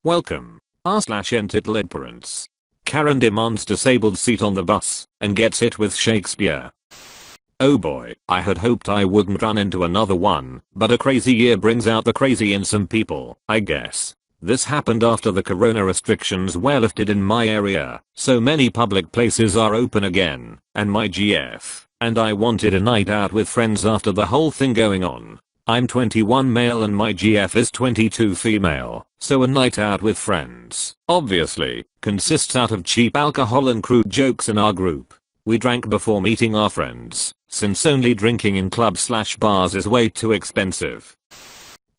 Welcome. R/entitled parents. Karen demands disabled seat on the bus and gets hit with Shakespeare. Oh boy, I had hoped I wouldn't run into another one, but a crazy year brings out the crazy in some people, I guess. This happened after the corona restrictions were lifted in my area, so many public places are open again, and my GF and I wanted a night out with friends after the whole thing going on. I'm 21 male and my GF is 22 female, so a night out with friends, obviously, consists out of cheap alcohol and crude jokes in our group. We drank before meeting our friends, since only drinking in clubs/bars is way too expensive.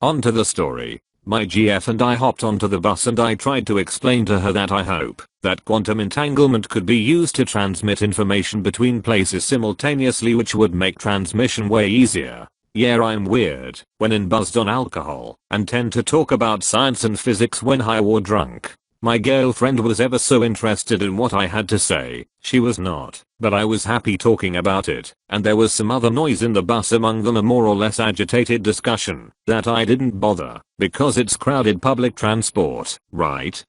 On to the story. My GF and I hopped onto the bus and I tried to explain to her that I hope that quantum entanglement could be used to transmit information between places simultaneously, which would make transmission way easier. Yeah, I'm weird when buzzed on alcohol and tend to talk about science and physics when high or drunk. My girlfriend was ever so interested in what I had to say. She was not, but I was happy talking about it, and there was some other noise in the bus, among them a more or less agitated discussion that I didn't bother because it's crowded public transport, right?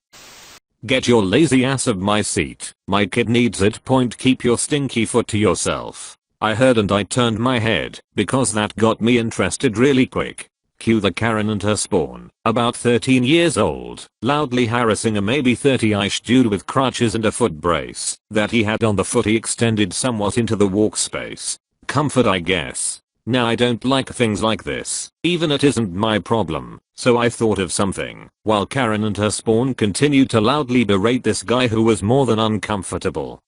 Get your lazy ass of my seat. My kid needs it. Keep your stinky foot to yourself. I heard and I turned my head because that got me interested really quick. Cue the Karen and her spawn, about 13 years old, loudly harassing a maybe 30-ish dude with crutches and a foot brace that he had on the foot he extended somewhat into the walk space. Comfort, I guess. Now I don't like things like this, even it isn't my problem, so I thought of something, while Karen and her spawn continued to loudly berate this guy who was more than uncomfortable.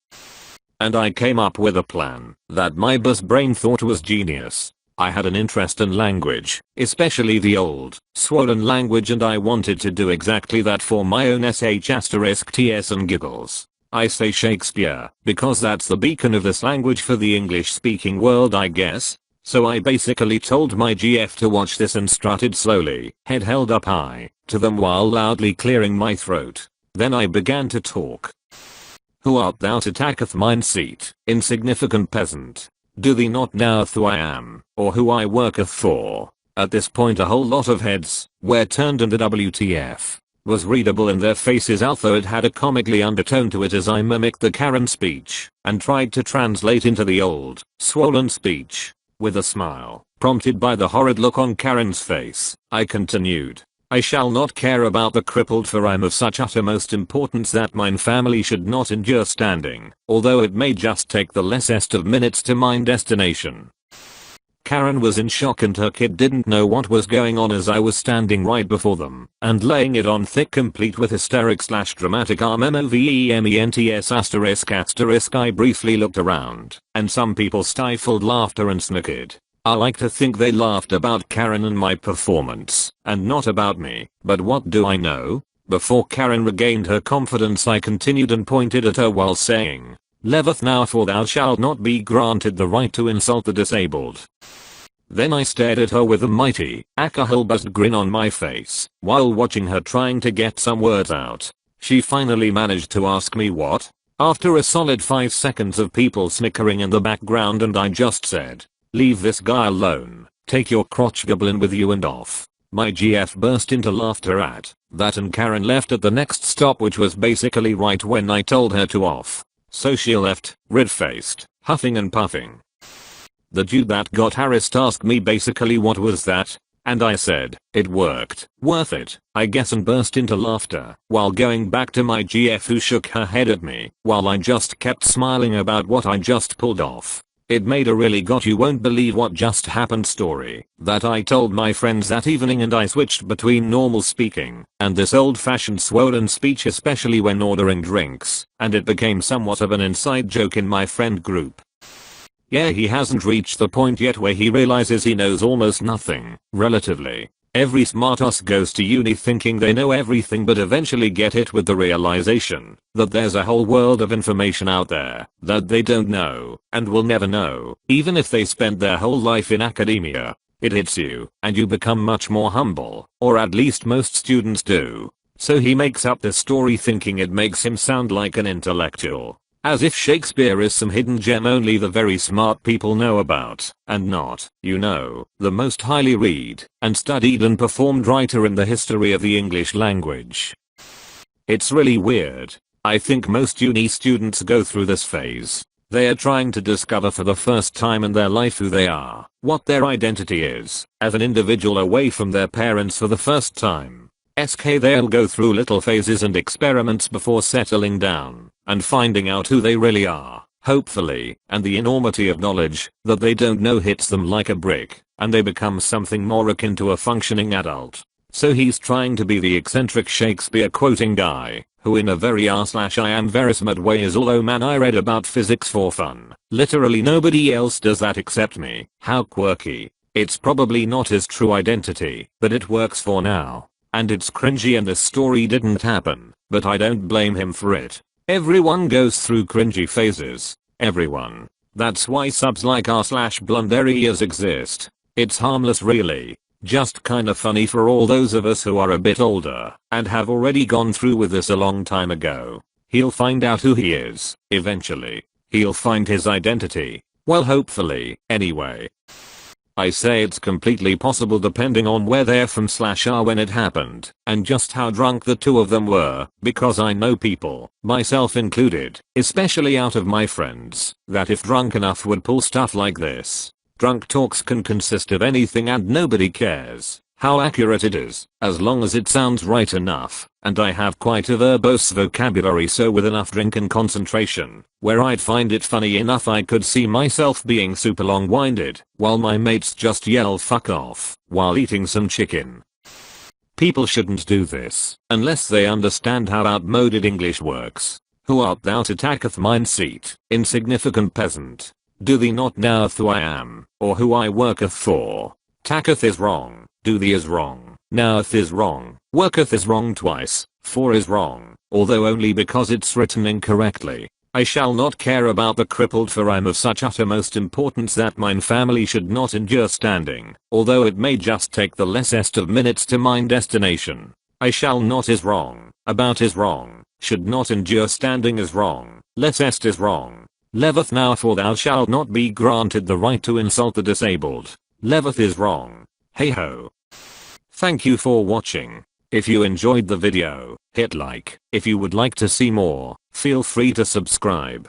And I came up with a plan that my bus brain thought was genius. I had an interest in language, especially the old, swollen language, and I wanted to do exactly that for my own *TS and giggles. I say Shakespeare because that's the beacon of this language for the English speaking world, I guess. So I basically told my GF to watch this and strutted slowly, head held up high, to them while loudly clearing my throat. Then I began to talk. Who art thou to taketh mine seat, insignificant peasant? Do thee not know who I am, or who I worketh for? At this point a whole lot of heads were turned and the WTF was readable in their faces, although it had a comically undertone to it as I mimicked the Karen speech and tried to translate into the old, swollen speech. With a smile, prompted by the horrid look on Karen's face, I continued. I shall not care about the crippled, for I'm of such uttermost importance that mine family should not endure standing, although it may just take the lessest of minutes to mine destination. Karen was in shock and her kid didn't know what was going on as I was standing right before them and laying it on thick, complete with hysteric/dramatic *movements***. I briefly looked around and some people stifled laughter and snickered. I like to think they laughed about Karen and my performance, and not about me, but what do I know? Before Karen regained her confidence I continued and pointed at her while saying, "Leveth now, for thou shalt not be granted the right to insult the disabled." Then I stared at her with a mighty, alcohol-buzzed grin on my face, while watching her trying to get some words out. She finally managed to ask me what? After a solid 5 seconds of people snickering in the background, and I just said, "Leave this guy alone, take your crotch goblin with you and off." My GF burst into laughter at that and Karen left at the next stop, which was basically right when I told her to off. So she left, red-faced, huffing and puffing. The dude that got harassed asked me basically what was that, and I said, "It worked, worth it, I guess," and burst into laughter while going back to my GF, who shook her head at me while I just kept smiling about what I just pulled off. It made a really got you won't believe what just happened story that I told my friends that evening, and I switched between normal speaking and this old-fashioned swollen speech, especially when ordering drinks, and it became somewhat of an inside joke in my friend group. Yeah, he hasn't reached the point yet where he realizes he knows almost nothing, relatively. Every smartass goes to uni thinking they know everything, but eventually get hit with the realization that there's a whole world of information out there that they don't know and will never know, even if they spent their whole life in academia. It hits you, and you become much more humble, or at least most students do. So he makes up this story thinking it makes him sound like an intellectual. As if Shakespeare is some hidden gem only the very smart people know about, and not, the most highly read and studied and performed writer in the history of the English language. It's really weird. I think most uni students go through this phase. They are trying to discover for the first time in their life who they are, what their identity is, as an individual away from their parents for the first time. They'll go through little phases and experiments before settling down and finding out who they really are, hopefully, and the enormity of knowledge that they don't know hits them like a brick, and they become something more akin to a functioning adult. So he's trying to be the eccentric Shakespeare quoting guy, who in a very r/I am Verismart way is although man I read about physics for fun. Literally nobody else does that except me. How quirky. It's probably not his true identity, but it works for now. And it's cringy and this story didn't happen, but I don't blame him for it. Everyone goes through cringy phases. Everyone. That's why subs like r/Blunderias exist. It's harmless really. Just kinda funny for all those of us who are a bit older and have already gone through with this a long time ago. He'll find out who he is, eventually. He'll find his identity. Well, hopefully, anyway. I say it's completely possible depending on where they're from/are when it happened, and just how drunk the two of them were, because I know people, myself included, especially out of my friends, that if drunk enough would pull stuff like this. Drunk talks can consist of anything and nobody cares how accurate it is, as long as it sounds right enough, and I have quite a verbose vocabulary, so with enough drink and concentration, where I'd find it funny enough I could see myself being super long-winded, while my mates just yell fuck off, while eating some chicken. People shouldn't do this, unless they understand how outmoded English works. Who art thou to taketh mine seat, insignificant peasant? Do thee not knoweth who I am, or who I worketh for? Taketh is wrong, do thee is wrong, knoweth is wrong, worketh is wrong twice, for is wrong, although only because it's written incorrectly. I shall not care about the crippled, for I'm of such uttermost importance that mine family should not endure standing, although it may just take the lessest of minutes to mine destination. I shall not is wrong, about is wrong, should not endure standing is wrong, lessest is wrong. Leveth now, for thou shalt not be granted the right to insult the disabled. Leveth is wrong. Hey ho. Thank you for watching. If you enjoyed the video, hit like. If you would like to see more, feel free to subscribe.